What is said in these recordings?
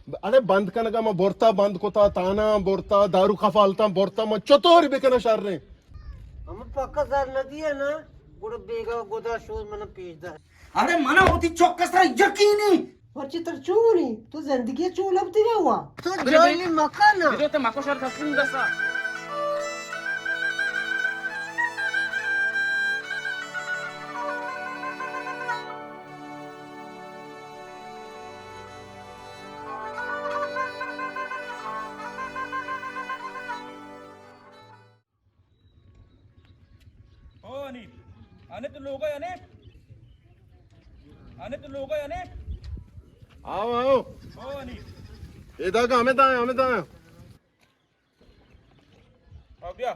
अरे बंद कनगा मैं बोरता बंद कोता ताना बोरता दारू खफालता बोरता मैं चतोर बेकना शहर रे हम पक्का सर नदी है ना गुड़ बेगा गोदा शोज मन पेजदा अरे मना होती चौकस यकीनी और चित्र चोरी तू जिंदगी चोलबती रे हुआ तो जाली मकाना Video te mako shar thakun dasa. हो अनिल अनिल तो लोग है अनिल अनिल तो लोग है अनिल आओ आओ हो अनिल इधर का हमें ताए अब या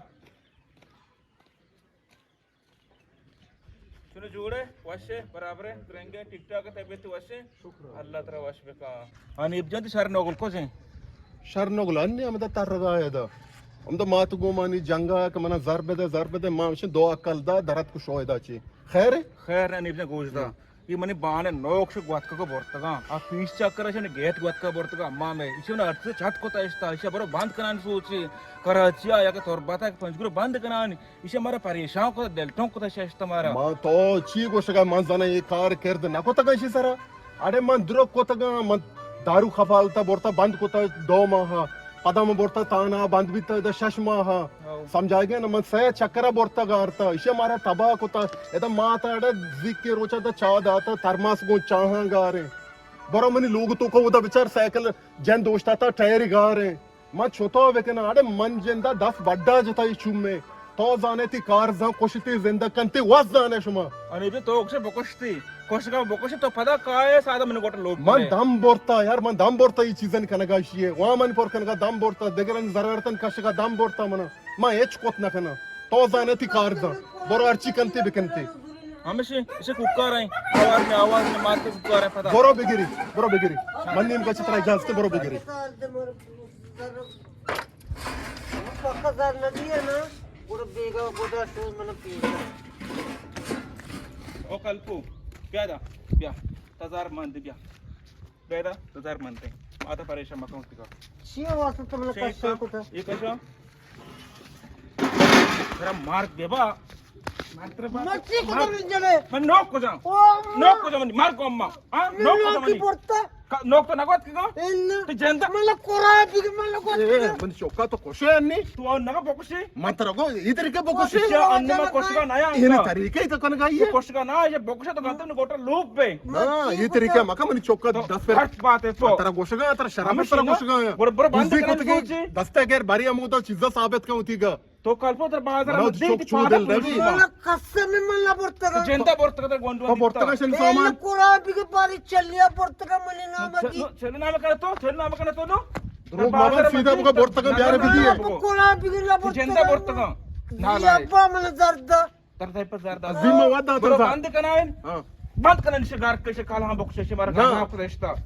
सुनो जोड़े वशे बराबर है करेंगे टिकटॉक का तबीयत वशे अल्लाह तेरा वश पे का अनिल जंती शहर नोगल को से शहर नोगल अन्य हमें तरगा है दा हम तो मातु गोमानी जंगा के मना ज़रब दे मामश दो अकल दा दरत को शोयदा ची खैर खैर अनिल ने गोजदा ये मने बाने नोक्ष ग्वातका को बोर्तगा आ फीस चक्कर से गेट ग्वातका बोर्तगा अम्मा में इसे ना अर्थ से छत को ताइस्ता इसे बरो बंद कराने सोचे कराची या के तौर बाता के पंचगुरु बंद कराने इसे हमारा परेशान को दिलटों को ताइश तुम्हारा मां तो ची गोशगा मां जाना ये कार कर दे ना को तगा इसी सरा अरे मां द्रो को तगा मां दारू खफालता बोरता बंद कोता 2 माह पदम बोरता ताना बंद भी ता शश माह समझा गया ना मन से चक्करा बोरता गारता इसे हमारा तबाह कोता एदा माता अडे जिक के रोचा दा चा दाता थर्मास गो चाहा गारे बरो मनी लोग तो को उदा विचार साइकिल जन दोस्ता ता टायर गारे मां छोतो वेकना अडे मन जिंदा 10 बड्डा जता इचुम में तो जाने ती कार जा कोशिती जिंदा कंते वाज जाने शुमा अनिल तो ओक्ष बकोष्ती कोशगा बकोश तो पदा काय सादा मन गोट लोग मन दम बोरता यार मन दम बोरता ई चीजन कनगा शिये वा मन पर कनगा दम बोरता देगरन जररतन कशगा दम बोरता मन मा एच कोत न कना तो जाने ती कार जा बरो अर्ची कंते बिकंते हमेशा इसे कुकर है आवाज में मारते कुकर है पता बरो बिगिरी मन निम का चित्र इजाजत बरो बिगिरी पक्का सर नदी है ना गुड़ बेगा गोदा शोज मन पेजदा ओ कल्पू क्या दा ब्या तजार मानते ब्या बेदा तजार मानते आता परेशान मका होती का शिया वास तो मन कष्ट कोता ये कशा जरा मार देबा मात्र बा मच्छी को तो जले मैं नोक को जा मैं मार को अम्मा हां नोक को जा की पड़ता नोक तो नगत की का इन तो जनता मला कोरा बिग मला को ए मन चोका तो कोशे अन्नी तू और नगा बकुशी मंत्र गो इधर के बकोशे क्या अन्य में कोशिका नया ये तरीके तो कनगा ये कोशिका ना ये बकुशा तो गंतम ने गोटा लूप पे हां ये तरीके मका मन चोका 10 पे हट बात है तो तेरा गोशगा तेरा शराब तेरा गोशगा बरोबर बंद करने सोची दस्ते गेर बारी अमु तो चीज साबित का होती गा तो कल्पो तर बाजार बहुत मध्ये चोक ती चू दिल रवी मला कसम मला पड़ता जनता बोर्त का गोंडू तो बोर्तगा शन सामान सामान कोरा बिग पारी चलिया पड़ता मले नाम की चल नाम करे तो नो रोग मावन सीधा बुका बोर्तगा ब्यारे बिदी है कोरा बिग ला पड़ता जनता बोर्त का ना या पा मन दर्द तर ताई पर जार दादा जिम्मा वादा तो बंद करायन हां बंद करन शिगार कशे काल हा बकुशे मार ना. गाव प्रश्ता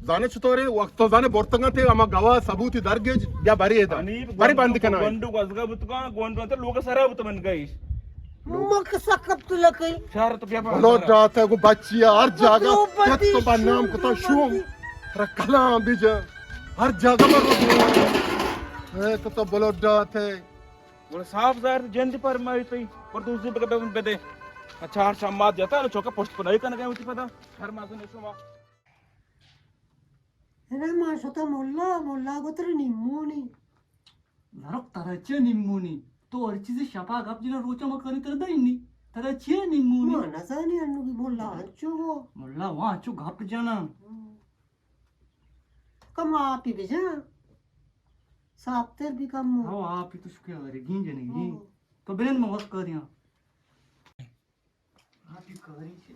जाने चतोरे वक्त तो जाने बोर्तगा ते आमा गावा सबूती दरगेज या बारी येदा बारी बंद कना गोंडू गजगा बुतका गोंडू तर लोक सरा बुत मन गाइस मक सकप तुला काही चार तो ब्या लो रात है को बच्चिया हर जगह तो बनाम को तो शूम रखला बीज हर जगह में है तो बोलो डात है बोले साफ जार जंदी पर मारी तई और दूसरी पे बेदे अच्छा हर शाम जाता है चौका पोस्ट पर नहीं करना होती पता हर मास ने सुमा रे मा सोता मोल्ला गोत्र निम्मोनी नरक तरचे निम्मुनी तो अर्चीचे शपा गपजीला रोचा मकरी तर दैनी तरचे निम्मुनी माना जानी अन्नु की मोल्ला हंचो मोल्ला वहां चो गप जाना कम आप ही बेजा साप्तर भी कम हां आप ही तो सुके अरे गिंजे नहीं तो बेन में वक्त करिया आप ही करी छे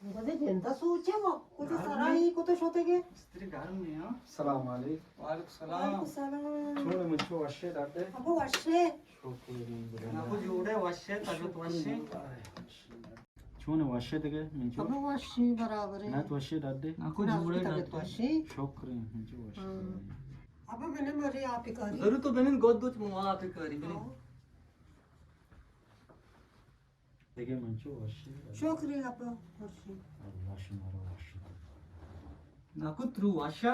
मुझे जनता सोचे वो कुछ सारा ही को तो सोते के स्त्री घर में हां सलाम अलैकुम वालेकुम सलाम सलाम छोड़ मुझको वशे दादे अबो वर्षे आपको जोड़े वशे तगत वशे छोने वशे दगे मुझको अबो वर्षे बराबर है ना तो वशे दादे आपको जोड़े तगत वर्षे शुक्र मुझको वशे अबो मैंने मरे आप ही करी जरूर तो बेन गोद दोच मुआ आप ही करी बेन दगे मुझको वशे शुक्रिया अबो वर्षे నాకు త్రూ వాషా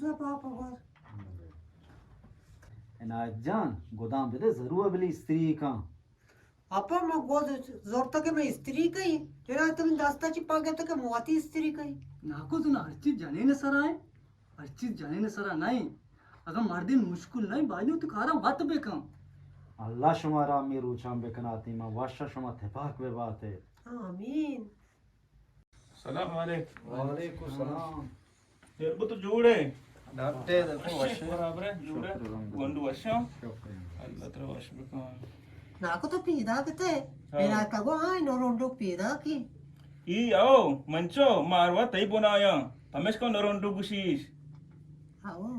जा पापा बस इनायत जान गोदाम पे दे जरूर अगली स्त्री का आपण मग गोद जोरता के मैं स्त्री कही तेरा तुम दास्ताची पागे तो के मोती स्त्री कही నాకు तुला हर चीज जाने सर आहे हर चीज जाने सर नाही अगर मार दिन मुश्किल नाही बाजू तू खारा बात बेकम अल्लाह शुमारा मी रुचाम बेकनाती मा वाशा शुमा थपाक वे बात है आमीन सलाम अलैकुम वालेकुम सलाम तेरे तो जोड़े दाते देखो वाशा बराबर है जोड़े वंडू वशा शुक्रिया अल्लाह तेरा वश बेका నాకు తో పీదా కతే मेरा कगो आय नो रोंडो पीदा की ई आओ मंचो मारवा तई बोनाया तमेश को नरोंडू गुशीश आओ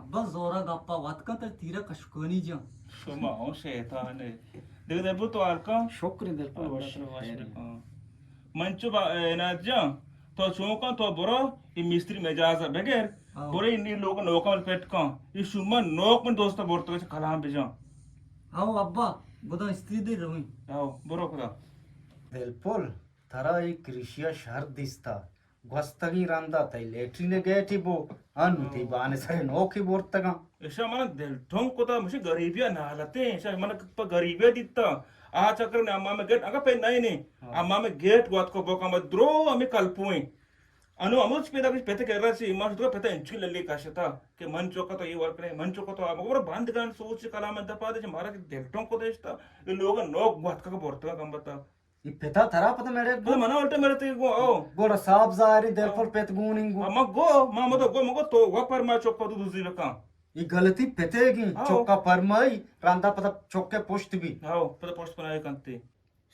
अब्बा जोरा गप्पा वात का तर तीरा कशकोनी जा शुमा ओ शैतान है देख दे तो आलका शुक्रिया दिल पर वाशा मंचो ना जा तो चौका तो बरो ई मिस्त्री मेजाज बगैर बोरे इन लोग नौका पेट का ई शुमा नौक में दोस्त बोरतो कलाम बेजा आओ अब्बा गोदा स्त्री दे रही आओ बरो कदा दिलपुल थरा एक कृषिया शहर दिसता gwastagi randa tai letrine geti bo anu ti bane sare noki bortaga ऐसा मन दिल ठोंक को तो मुझे गरीबिया ना हालते ऐसा मन पर गरीबिया दिखता आ चक्कर ने अम्मा में गेट अगर पे नहीं अम्मा में गेट वात को बोका मत द्रो हमें कल्पुए अनु अमुच पेदा कुछ पेते कर रहा सी मार तो पेते इंचुल ले काशता के मन चौका तो ये वर्क नहीं मन चौका तो आप अगर बंद कर सोच कला में दपा दे मारा के दिल ठोंक को देता ये लोग नोक वात का बोरता कम बता i peta thara pata mere वो मना उल्टा मेरे तो गो आओ goda saab zari dilpul pet guningu अम्मा गो मां मतो गो मगो तो वा पर मा चौका तो दूसरी लका i galati petegi Ao. chokka parmai randa pata chokke post bi आओ पता पोस्ट बनाए कंते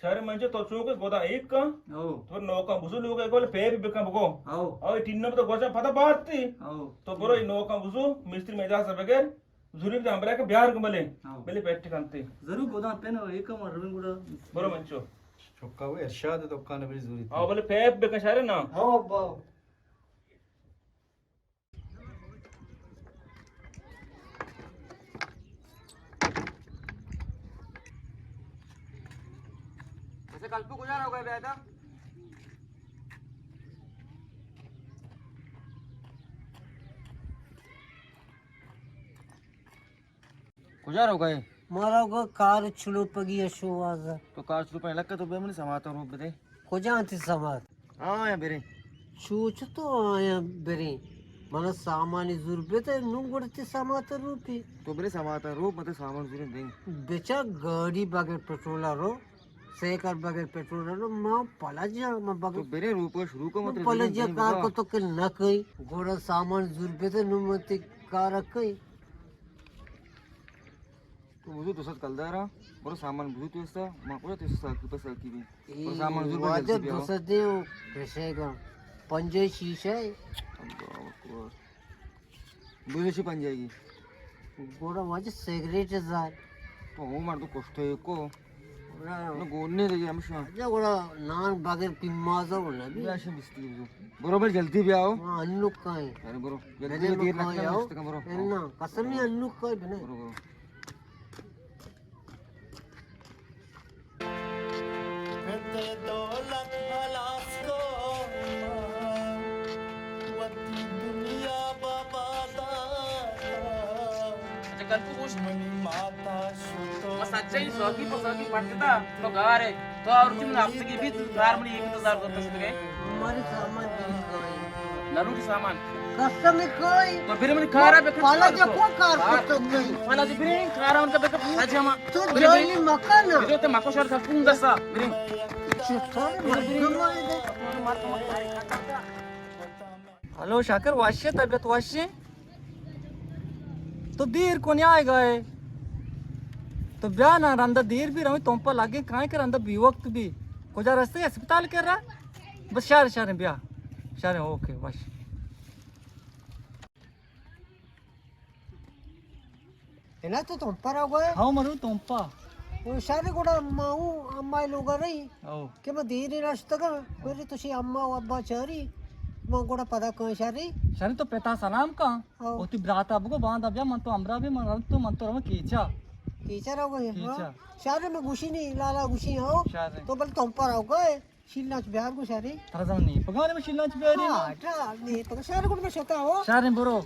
सारे मंजे तो चौके गोदा एक का आओ तो नौका बुझु लोग एक वाले पे भी बेका बको आओ और टिन्ना में तो गोजा पता बातती आओ तो बोलो इन नौका बुझु मिस्त्री में जा सब बगैर जुरी में हमरा के बिहार के बले आओ बले पेट कंते जरूर गोदा पेन एक मार रविन गुड़ा बोलो मंचो chokka wo irshad dokkan beri zuri आओ बोले पे बेका सारे ना आओ अब्बा ऐसे कल पे गुजार हो गए बेटा गुजार हो गए मारा गो कार छुलू पगी शो आज तो कार शुरू पहले लग तो बेमनी समाता रूप दे को जानती समाज हाँ या बेरे चूच तो आया बेरे मन सामान्य जुर्बे ते नुंगुड़ती समात रूपी तो बेरे समाता रूप मते सामान जुरे दे बेचा गाड़ी बगैर पेट्रोल रो सेकर बगैर पेट्रोल रो मां पलजा मां तो बगैर बेरे रूप का शुरू को मत पलजा कार को तो के न कई गोड़ा सामान जुर्बे ते नुमती कार कई तो मुझे तो सच कल दे रहा बरो सामान बुझु तो इसका मां को तो इसका की पैसा की भी और सामान सामान जुर्बे वाजे जल्दी भी आओ बसदे कैसे का पंजे शीशे बुझे सी बन जाएगी गोड़ा वाजे सिगरेट जाए तो वो मार तो कष्ट है को गोड़ा ना गोने दे हम शा गोड़ा नान बगैर पिम्माजा होना भी भी ऐसे बिस्ती बरोबर जल्दी भी आओ अन्नु काई अरे बरो मैंने जल्दी देर लोग लगता है आओ मस्त का बरो ना कसम ही अन्नु काई बने बरो बरो सच्चाई सोकी पोसोकी पड़ता तो गारे तो और तुम आपसे की भी कार में ये इंतजार करते थे हमारे सामान भी काई नरू की सामान कसम ही काई तो फिर मैंने खारा पे पाला जो को कार को तो गई वाला जो फिर खारा उनका पे अच्छा मा तो जोली मकान जो ते माको शर था पुंग दसा फिर हेलो शाकर वाश्य तबियत वाश्य तो देर कोनी आएगा है तो ब्याह ना रंदा देर भी रही तुम पर लागे कहाँ के रंदा भी वक्त भी कोजा रास्ते अस्पताल कर रहा बस शार शार ब्याह शार ओके बस है तो तुम पर आ गए हाँ मरू तुम पा वो सारे गोड़ा माऊ अम्मा लोग रही ओ कि मैं देर रास्ता का फिर तुसी अम्मा अब्बा चारी मां गोड़ा पता कहाँ शारी शार तो पेता सलाम का हाँ। ओती ब्रात अब को बांध अब जा मन तो अमरा भी मन तो कीचा कीचड़ हो गए कीचड़। शहर में घुसी नहीं लाला घुसी हो शारे तो बल तुम पर आओ गए शिलनाच बिहार को शहरी तरजम नहीं पगाने में शिलना चबेरी हाँ नहीं तो शहर को में सोता हो शारे बरो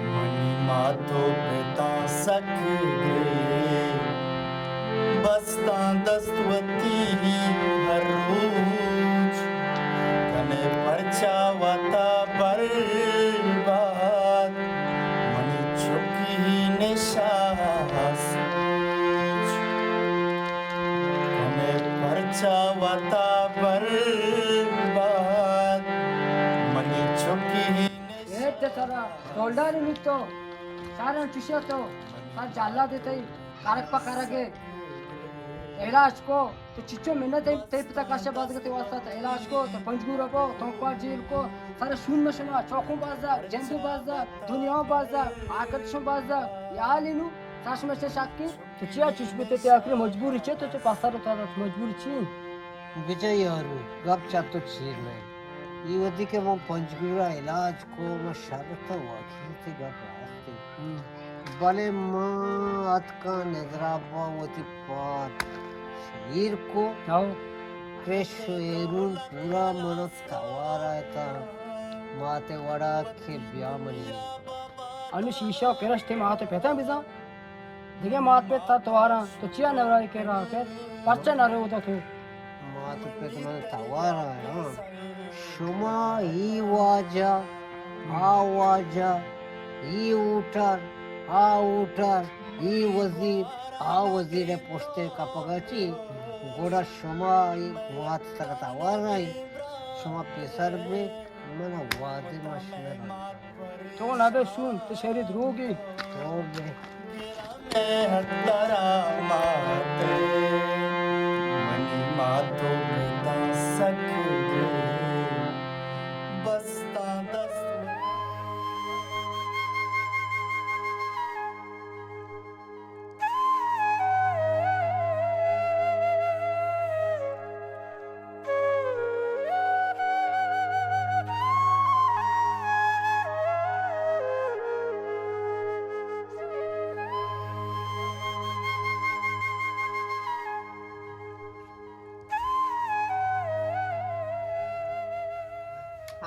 मनी माथो पिता सख गए बस्ता दस्तवती हर रोज कने परछावता बर्बाद मनी छुकी निशास कने परछावता बर्बाद मनी छुकी येते सारा सोल्डारी निघतो सारा चिशतो सार जाला देते कारक पकारगे इलाज को तो चिच्चो मेहनत है ते पिता काशे बात करते वास्ता तो इलाज को तो पंचगुर को तो जेल को सारे सुन में सुना चौकों बाजार जंतु बाजार दुनिया बाजार आकर्षण बाजार या लेनु सास में से शाकी तो चिया चुस्बते ते आखिर मजबूरी छे तो पासा तो मजबूरी छी विजय यारू गप चातो छीर नहीं ये वदी के वो पंचगुरा इलाज को वो शरत वाखी से गप रास्ते भले माँ अतका नजराबा वती पात शरीर को आओ फ्रेश एरून पूरा मन तवारा था माते वड़ा के ब्यामनी अनु शीशा करस थे माते पेता बिजा दिगे मात पे ता तवारा तो चिया नवराई के रहा के परचा न रो तो के माते पे तो मन तवारा है हाँ शुमा ही वाजा आवाजा ही उठर आ उठर ही वजीर आ वजीर पोस्टे का पगाची गोड़ा शुमा ही वात सकता वारा ही शुमा पेसर में मन वादे माशना तो ना बे सुन तो शरीर रोगी तो बे हत्तरा माते मनी माथो पिता सख गए बस्ता दस्त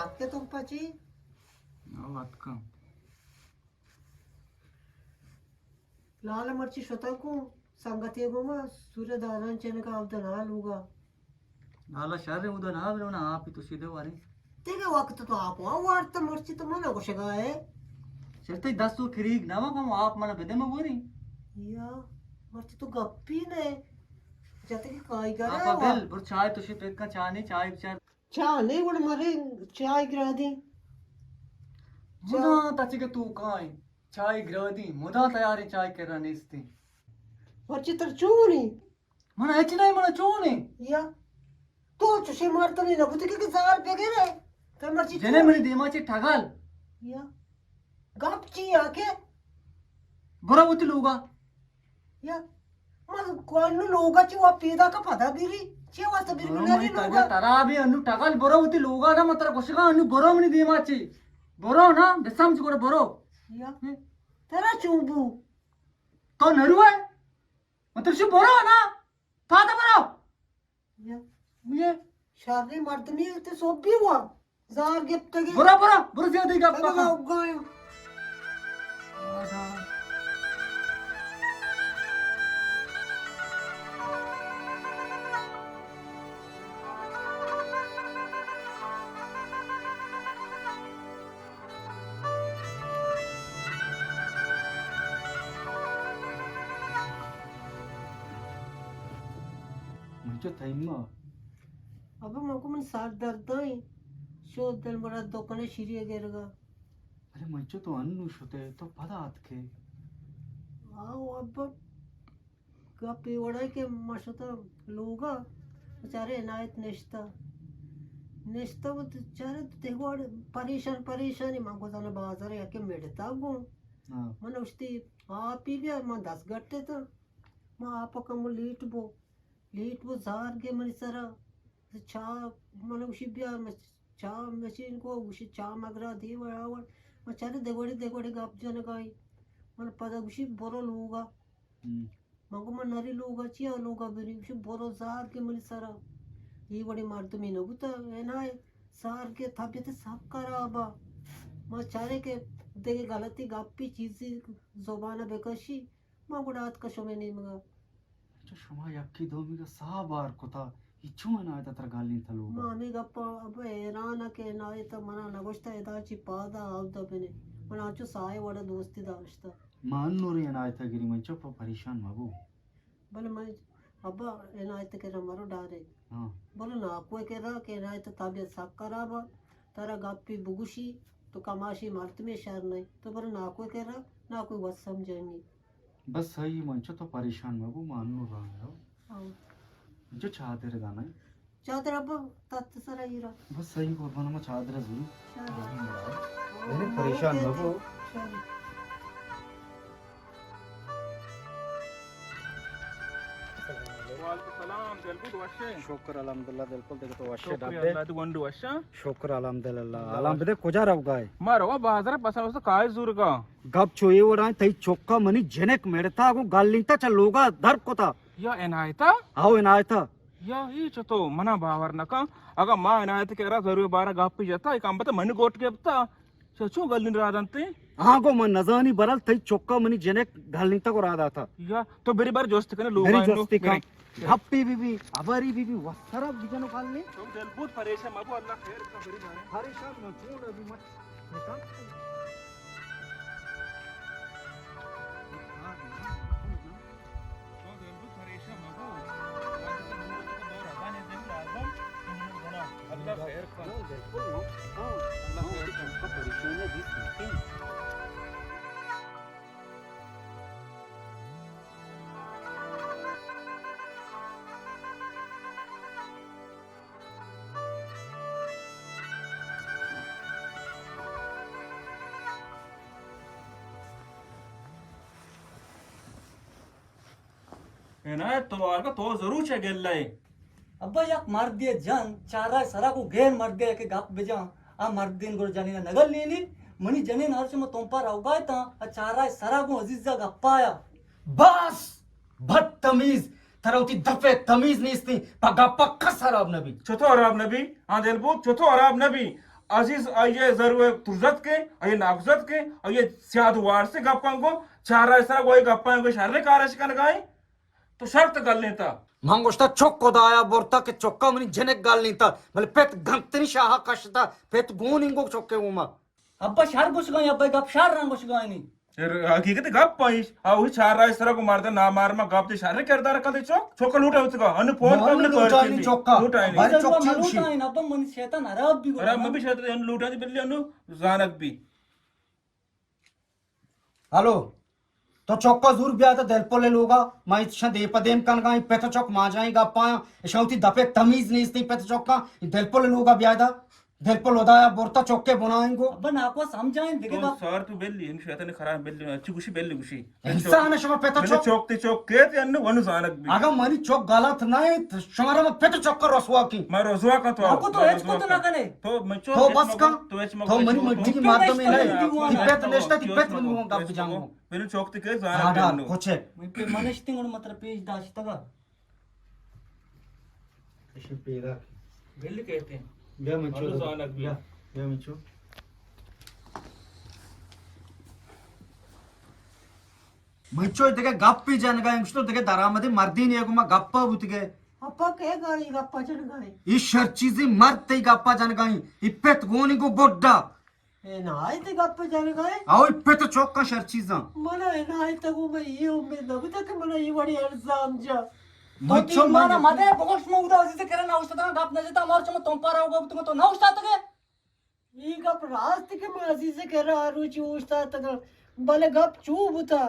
आपके तुम पची बात का लाल मर्ची स्वतः को संगति गोमा सूर्य दालन चने का अवधन हाल होगा नाला शारे उधर ना बरो ना आप ही तो सीधे वाली तेरे वक्त तो आप आओ वार्ता मर्ची तो मना को शगा है चलते 10 तो खरीद ना हम आप मना बेदे में बोरी या मर्ची तो गप्पी ने जते की काई कर आपा बेल पर चाय तो से पेट का चाय नहीं चाय विचार चाय नहीं गुड़ मरे चाय गिरा दी मुदा ताची के तू काय चाय गिरदी मुदा तयारी चाय कर रहा निस्ती मर्ची तर चूनी मना एच नाही मना चोने या तो चुशी मारता नहीं लगू के जार पे रे तर मर्ची जेने मनी देमाचे ठगाल या गपची आके बरा होती लोगा या मग कोण लोगाची वा पेदा का पदा बिरी चे वाजता बिरी मिळाली लोगा तारा भी अनु ठगाल बरा होती लोगा ना मात्र कोशगा अनु बरो मनी देमाचे बरो ना बेसाम चिकोड बरो या तेरा चुंबू तो नरुवा मतलब शु बरो ना फादा बरो या मुझे शादी मर्दनी ते सोबी हुआ जार गिफ्ट के बरो बरो बरो जे देगा लगा गयो मुझे थैमा अब मको मन सार दर्द है शो दिल बड़ा दोकने शिरी गेरगा अरे मुझे तो अनु होते तो पता आत के आओ अब का पेवड़ा के मशता लोगा बेचारे इनायत नेश्ता नेस्ता वो चारे तेगोड परेशानी मागो जाना बाजार याके मेडता गो हाँ मन उस्ती आप ही भी मन 10 गट्टे तो मां आप कम लीट बो जार के मन सरा चा मन उसी बिया में चा मशीन को उसी चा मगरा दी वरावर मन चारे देगोड़ी गप जन गाई मन पदा उसी बोरो लोगा मगो मन नरी लोगा चिया लोगा बिरी उसी बोरो जार के मन सरा ये बड़ी मार तो मैं नबुता है ना सार के थापे ते सब कराबा मां चारे के देगे गलती गापी चीज़ ज़ुबान बेकशी मां गुड़ात कशो में नहीं मगा शमा यक्की दोमी का सा बार कोता इच्छू ना आयता तर गाली थलो मां मी गप्पा अब हैरान के ना ये तो मना नगोष्टा एदाची पादा आवदा बेने मना आचो साय वड़ा दोस्ती दाश्ता मान नूरी ना आयता गिरी मंचो पर परेशान मगो बोले मैं अब्बा एना आयत के रमारो डारे हाँ बोले ना कोई के रा के ना आयत ताबियत साक कराबा तारा गापी बुगुशी तो कमाशी मारत में शहर नहीं तो बोले ना कोई के रा ना कोई वत समझे नहीं बस सही मंचो तो परेशान मगो मान नू रहा है आओ जो चाहते रे गाना चादर अब्बा तत् सरा हीरा बस सही कुर्बान में चादर जरूर शादी मैंने परेशान मगो शादी वालेकुम सलाम दिलबुद वशे शुक्र अल्हम्दुलिल्लाह दिलकुल देखे तो वशे शुक्रिया अल्लाह तू वंडू वशा शुक्र अल्हम्दुलिल्लाह अल्हम्दुलिल्लाह कोजा राव गाय मारो बाजार पसंद वस काय जूर का गप चोये वडा तई चोक्का मनी जनेक मेडता गो गालिंता चलोगा दर कोता या एनायता आओ इनायता या ही चतो मना बावर नका अगर मां एनायत के रा जरूर बारा गापी जाता एक अंबत मन गोट के बता चचो गलिन रादंते हाँ गो मन नजानी बरल तई चोक्का मनी जनेक गालिंता को रादा था या तो बेरी बार जोस्त कने लोग मेरी जोस्ती का हप्पी बीबी अबारी बीबी वसरा बिजनो गालने तुम दिलबुद परेशान मबो अल्लाह खैर का बरी मारे परेशान न छोड़ अभी मत तो दिलबुद परेशान मबो आज तो नूर तो दौर आदान है दिन आजम अल्लाह खैर का अल्लाह का परेशान है जिस एनायत तो वार का तो जरूर छे गेल लाई अब्बा याक मार दिए जन चारा सरा को घेर मर गए के गप बेजा आ मर दिन गोर जानी ना नगल नीली मनी जने नार से म तोंपा राउगाय ता आ चारा सरा को अजीजा गप्पाया बस बदतमीज तरौती दफे तमीज नहीं इसती पगा पक्का सराब नबी चतो अरब नबी हां दिलबुद चतो अरब नबी अजीज आये जरूर तुरजत के आये नागजत के आये सियाद वार से गप्पां को चारा सरा कोई गप्पां को शारे कारश कन गाय तो शर्त गल लेता मंगोष्टा चोक्को दाया बोरता के चोक्का मनी जनेक गाल नहीं था भले पेट गंतनी शाह कशता पेट गोन इंगो चोक्के उमा अब्बा शार घुस गए अब्बा गप शार रंग घुस गए नी हकीकत गप पाइस आ वही चार राय सरा को मारते ना मार में गप ते शारे करदार का दे चोक लूटा उसका अन फोन कब ले कर दी चोक्का लूटा नहीं बारी चोक मलूटा चूशी इन अब्बा मन शैतान अरब भी अरे मैं भी शायद अन लूटा दी बिल्ली अनु जानक भी हेलो तो चौका जरूर ब्याह था दिल पोले लोगा मैं इच्छा दे पदेम कन गाई पे तो चौक मा जाएगा पाया इशाउती दफे तमीज नहीं इसती पे तो चौका दिल पोले लोगा ब्याह था दिल पोल होदाया बोरता चौके बनाएंगो अब्बा ना को समझाएं देखे तो गप सर तू बिल्ली इन शैतान ने खराब बिल्ली अच्छी खुशी बिल्ली खुशी इंसान शमा पे तो चौक चौक ते चौक के ते अनु अनु जानक भी अगर मनी चौक गलत नहीं शमारा में पे तो चौक का रसवा की मैं रोजवा का तो आपको तो एच को तो ना कने तो मैं चौक तो बस का तो एच तो मनी मट्टी की मार तो में नहीं तिब्बत नेस्ता तिब्बत में वो गप जाऊंगा मैंने चौक ते के हां जानक भी कोचे मैं पे मनस्तिंग उन मात्र पेज दाश्तगा इसे पेरा बिल्ली कहते हैं ब्याह में अनु जानक भी ब्याह में चो मंचो इतके गप्पी जन गए तो इतके दरामदे मर्दी नहीं है गप्पा बुतगे अप्पा के गाई गप्पा चढ़ गए ಈ ಶರ್ಚಿಸಿ ಮರ್ತೆ ಗಪ್ಪ ಜನಗಾಯಿ ಇಪ್ಪೆತ್ ಗೋನಿಗೂ ಬೊಡ್ಡ ए नाई ते गप्पा चढ़ गए ಅವ ಇಪ್ಪೆತ್ ಚೊಕ್ಕ ಶರ್ಚಿಸ मना ए नाई तक मैं ये उम्मीद न तक मना ये बड़ी अल्जाम जा मच्छो माना मदे बगोश में उदा अजीज करे ना उस्ता गप न जता मार चम तोंपा राउगा तुम तो ना उस्ता तके ये गप रास्त के मैं अजीज से कह रहा रुचि उस्ता तक भले गप चुप था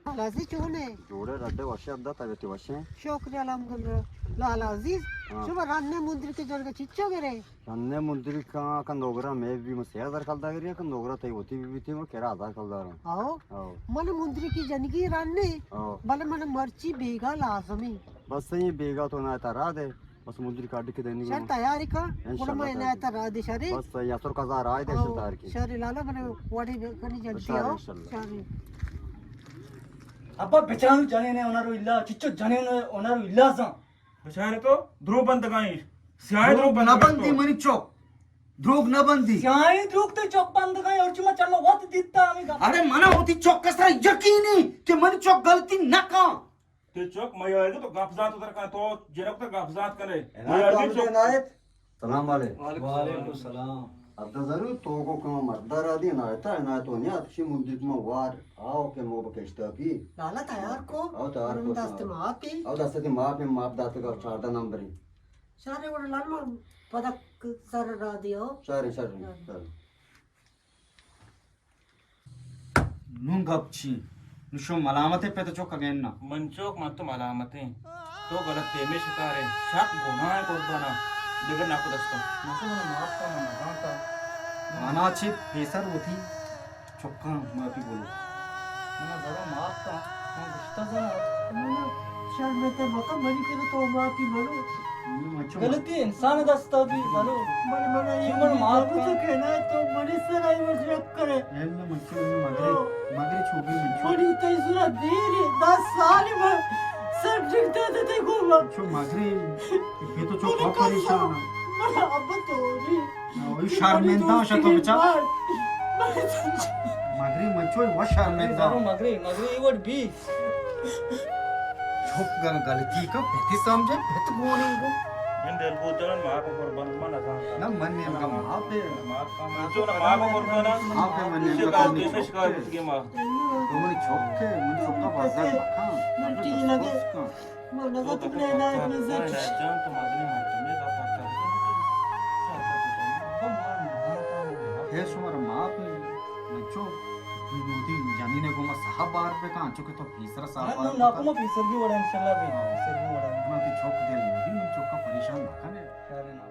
लाजी चोने जोड़े रड्डे वशे अब्दा तवेती वशे शुक्र अलहमदुलिल्लाह लाल अजीज शुभ रान्ने मुंदिर के जरगा चिच्चो गेरे अन्ने मुंदिर का कंदोगरा में भी मसे हजार कलदा गिरिया कंदोगरा तई होती भी थी वो केरा हजार कलदा रहा आओ आओ मन मुंदिर की जनगी रान्ने आओ बल मन मर्ची बेगा लाजमी बस ये बेगा तो ना तारा दे बस मुंदिर काट के देनी शर तैयारी का इंशाल्लाह गुड़ में ना तरा दे शरी बस यासर का जार आए दे शतार की शरी लाला मन वाड़ी कनी जल्दी आओ इंशाल्लाह। शरी ಅಪ್ಪ ಬೆಚಾನು ಜನೇನೆ ಓನರು ಇಲ್ಲ ಚಿಚ್ಚು ಜನೇನೆ ಓನರು ಇಲ್ಲ ಸಾ बेचारे तो ध्रुव बंद गाई सियाए ध्रुव ध्रुव बंद न बंदी मनी चौक ध्रुव न बंदी ಶಾಯಿ ದ್ರೂಕ್ತೆ ಚೊಕ್ ಬಂದ ಗೈ और चुमा चलो वत दित्ता आम्ही अरे मना होती चौक कसरा यकीन ही कि मनी चौक गलती न का ते चौक मयागे तो गफजात उधर का तो जनक तो गफजात करे सलाम वाले वालेकुम सलाम अब तो जरूर तो को कम मर्दार आदि ना था ना तो नहीं अच्छी मुंदिर में वार आओ के मो बकेस्ता की लाला तैयार को आओ तैयार को दस्त माती आओ दसती माप में माप दाते का चारदा नंबर ही सारे वो लाल मन पदक सर रा दियो सारे नुंगपची निशो मलामते पे तो चौक अगेन ना मंचोक मत तो मलामते तो गलत तेमे शिकारे शक गुनाह को दोना बिगड़ ना को दस्तो नको मला माफ का मना का माना अच्छी पेसर होती चौका माफी बोलो मला जरा माफ का मैं गुस्सा जरा शर में ते मका मनी के तो माती मनो गलती इंसान दस्ता भी जरो मन मन ये मन माफ तो कहना है तो मनी से नहीं मशरक करे एल्ला मंचो मगरे मगरे छोगी मंचो छोड़ी तो इसरा देरी 10 साल में सब जिगते थे को मंचो मगरे ये तो चौक बहुत परेशान है मन अब तो री वही शर्मिंदा शतो बचा मगरे मंचो वो शर्मिंदा जरो मगरे ये वर्ड बी चुप गलती का बेटी समझे बेट बोनी को इन दिल को जन मां को कुर्बान मना का ना मन ने का माफ है मां का मंचो ना मां को कुर्बान माफ है मन ने का शिकायत तेमे शिकायत की मां तो मन चौके मन चौका बाजार खा मिट्टी लगे मन का तुमने ना में से जान तो मदनी मारते में का पता है सुमर माफ है मंचो मोदी जानी ने को मा साहब बार पे कहां चुके तो तीसरा साहब ना ना को मैं फिसर भी वड़ा इंशाल्लाह भी फिसर भी वड़ा ना तो चौक दे मोदी मन चौका परेशान ना करे अरे ना